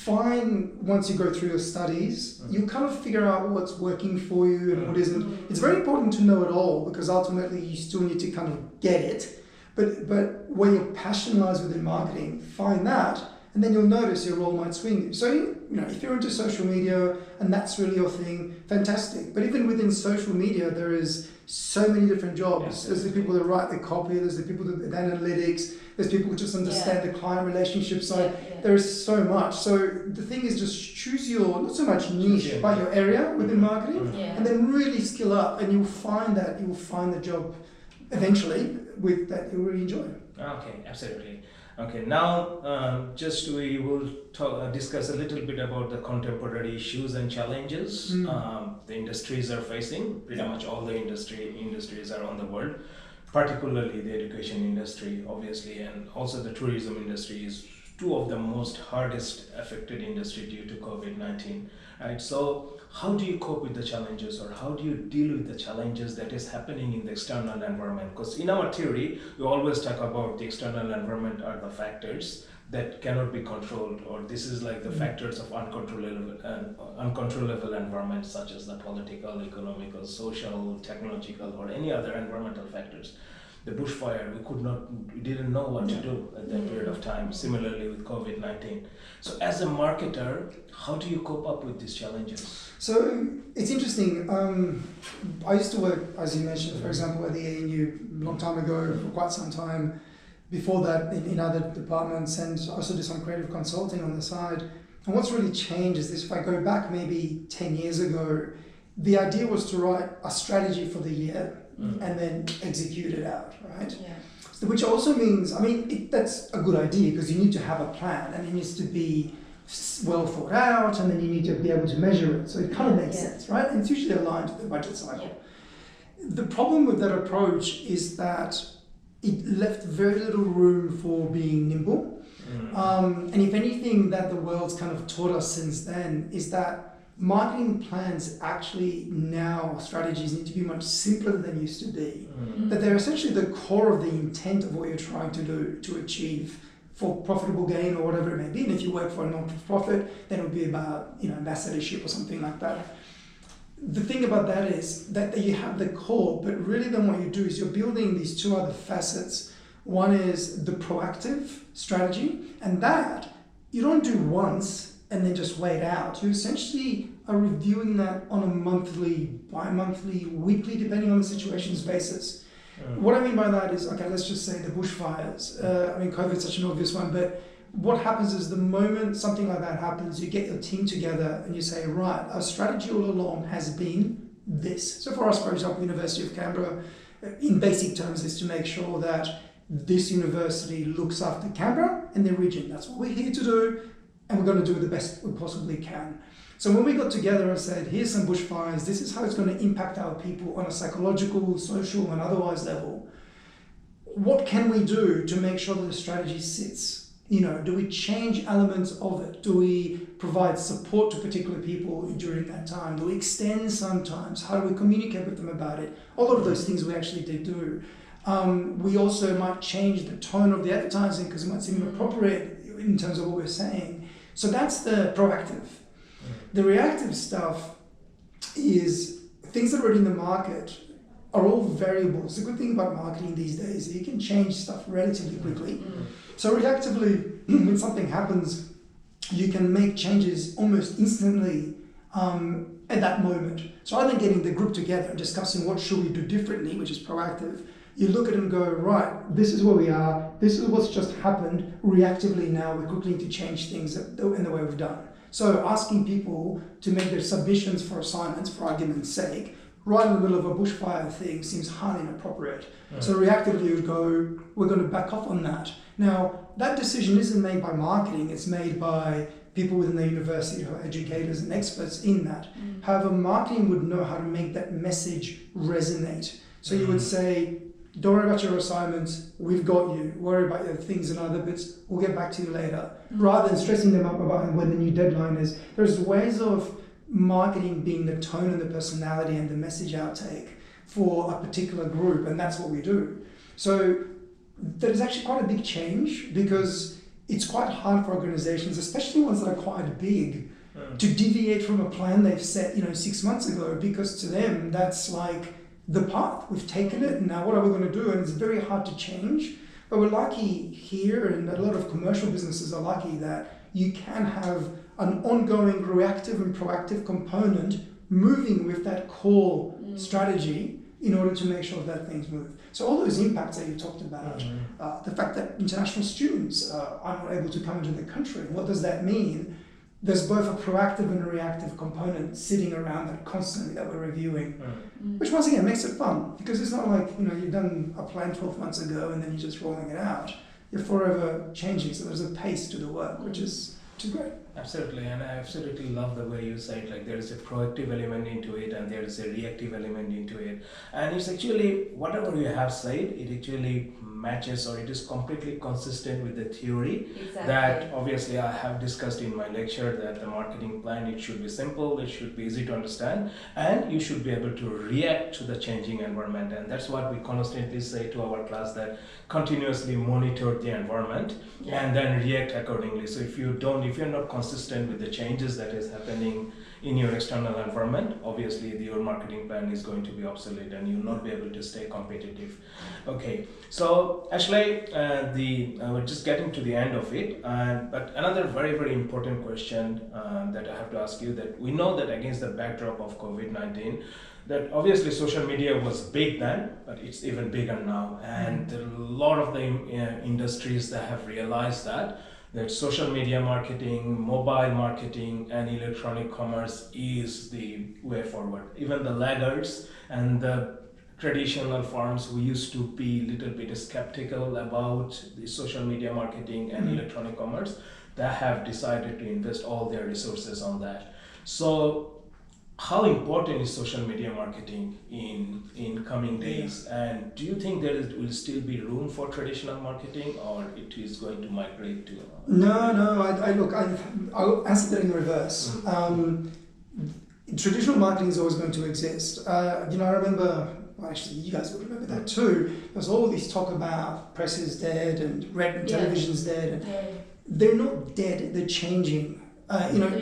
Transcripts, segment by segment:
find once you go through your studies, you kind of figure out what's working for you and what isn't. It's very important to know it all because ultimately you still need to kind of get it. But where your passion lies within marketing, find that, and then you'll notice your role might swing you. So, you know, if you're into social media and that's really your thing, fantastic. But even within social media, there is so many different jobs. There's the people that write the copy, there's the people that do analytics, there's people who just understand the client relationship side. There is so much. So the thing is just choose your, not so much niche, but your area within marketing, and then really skill up, and you'll find the job eventually with that you'll really enjoy. Okay, absolutely. Okay, now we will discuss a little bit about the contemporary issues and challenges the industries are facing. Pretty much all the industries around the world, particularly the education industry, obviously, and also the tourism industry is two of the most hardest affected industry due to COVID-19. Right? So how do you cope with the challenges, or how do you deal with the challenges that is happening in the external environment? Because in our theory, we always talk about the external environment are the factors that cannot be controlled, or this is like the factors of uncontrollable environments such as the political, economical, social, technological, or any other environmental factors. The bushfire, we didn't know what to do at that period of time. Similarly with COVID-19. So as a marketer, how do you cope up with these challenges? So it's interesting. I used to work, as you mentioned, for example, at the ANU a long time ago, for quite some time. Before that, in other departments, and I also did some creative consulting on the side. And what's really changed is this: if I go back maybe 10 years ago, the idea was to write a strategy for the year and then execute it out, right? Yeah. So, which also means, that's a good idea because you need to have a plan and it needs to be well thought out, and then you need to be able to measure it. So it kind of makes sense, right? And it's usually aligned to the budget cycle. Yeah. The problem with that approach is that it left very little room for being nimble. And if anything that the world's kind of taught us since then is that marketing plans actually now, strategies need to be much simpler than used to be. That they're essentially the core of the intent of what you're trying to do to achieve for profitable gain or whatever it may be. And if you work for a non-profit, then it would be about, ambassadorship or something like that. The thing about that is that you have the core, but really then what you do is you're building these two other facets. One is the proactive strategy, and that you don't do once and then just wait out. You essentially are reviewing that on a monthly, bi-monthly, weekly, depending on the situation's basis. What I mean by that is, okay, let's just say the bushfires. COVID's such an obvious one, but what happens is the moment something like that happens, you get your team together and you say, right, our strategy all along has been this. So for us, for example, University of Canberra, in basic terms, is to make sure that this university looks after Canberra and the region. That's what we're here to do, and we're going to do the best we possibly can. So when we got together and said, here's some bushfires, this is how it's going to impact our people on a psychological, social, and otherwise level. What can we do to make sure that the strategy sits? Do we change elements of it? Do we provide support to particular people during that time? Do we extend sometimes? How do we communicate with them about it? All of those things we actually did do. We also might change the tone of the advertising because it might seem inappropriate in terms of what we're saying. So that's the proactive. The reactive stuff is things that are already in the market are all variables. The good thing about marketing these days is you can change stuff relatively quickly. So reactively, when something happens, you can make changes almost instantly at that moment. So rather than getting the group together and discussing what should we do differently, which is proactive, you look at it and go, right, this is where we are, this is what's just happened. Reactively now, we quickly need to change things in the way we've done. So asking people to make their submissions for assignments, for argument's sake, right in the middle of a bushfire thing seems highly inappropriate. So reactively you would go, we're going to back off on that. Now, that decision isn't made by marketing, it's made by people within the university who are educators and experts in that. However, marketing would know how to make that message resonate. So you would say, don't worry about your assignments, we've got you. Worry about your things and other bits, we'll get back to you later. Rather than stressing them up about when the new deadline is. There's ways of marketing being the tone and the personality and the message outtake for a particular group, and that's what we do. So that is actually quite a big change because it's quite hard for organizations, especially ones that are quite big, Mm. to deviate from a plan they've set, 6 months ago, because to them that's like the path. We've taken it, and now what are we going to do? And it's very hard to change. But we're lucky here, and a lot of commercial businesses are lucky that you can have an ongoing reactive and proactive component moving with that core strategy in order to make sure that things move. So all those impacts that you talked about, the fact that international students are not able to come into the country, what does that mean? There's both a proactive and a reactive component sitting around that constantly that we're reviewing, which once again makes it fun, because it's not like you've done a plan 12 months ago and then you're just rolling it out. You're forever changing, so there's a pace to the work, which is great. Absolutely, and I absolutely love the way you said, like, there is a proactive element into it and there is a reactive element into it, and it's actually whatever you have said, it actually matches, or it is completely consistent with the theory that obviously I have discussed in my lecture, that the marketing plan, it should be simple, it should be easy to understand, and you should be able to react to the changing environment. And that's what we constantly say to our class, that continuously monitor the environment and then react accordingly. So if you're not consistent with the changes that is happening in your external environment, obviously your marketing plan is going to be obsolete and you'll not be able to stay competitive. Okay, so actually we're just getting to the end of it, but another very, very important question that I have to ask you, that we know that against the backdrop of COVID-19, that obviously social media was big then, but it's even bigger now, and there are a lot of the industries that have realized that social media marketing, mobile marketing, and electronic commerce is the way forward. Even the laggards and the traditional firms who used to be a little bit skeptical about the social media marketing and electronic commerce, they have decided to invest all their resources on that. So how important is social media marketing in coming days? And do you think will still be room for traditional marketing, or it is going to migrate to? I'll answer that in reverse. Traditional marketing is always going to exist. I remember, actually you guys would remember that too, there's all this talk about press is dead and television's dead. They're not dead, they're changing.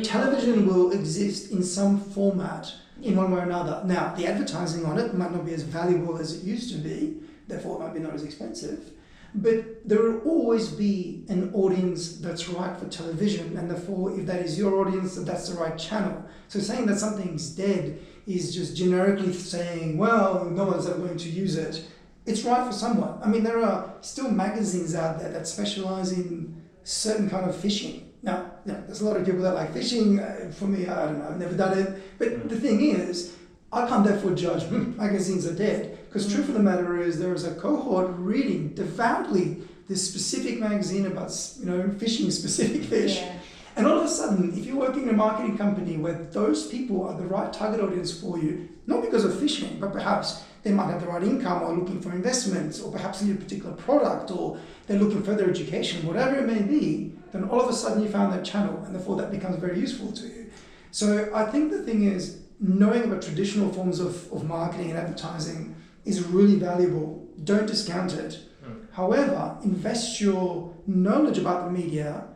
Television will exist in some format in one way or another. Now, the advertising on it might not be as valuable as it used to be, therefore it might be not as expensive, but there will always be an audience that's right for television, and therefore if that is your audience, that's the right channel. So saying that something's dead is just generically saying, well, no one's ever going to use it. It's right for someone. I mean, there are still magazines out there that specialize in certain kind of fishing. Now, there's a lot of people that like fishing. For me, I don't know, I've never done it. But the thing is, I can't therefore judge magazines are dead. Because truth of the matter is, there is a cohort reading devoutly this specific magazine about, fishing specific fish. Yeah. And all of a sudden, if you're working in a marketing company where those people are the right target audience for you, not because of fishing, but perhaps they might have the right income or looking for investments, or perhaps need a particular product, or they're looking for further education, whatever it may be, then all of a sudden you found that channel, and therefore that becomes very useful to you. So I think the thing is, knowing about traditional forms of marketing and advertising is really valuable. Don't discount it. However, invest your knowledge about the media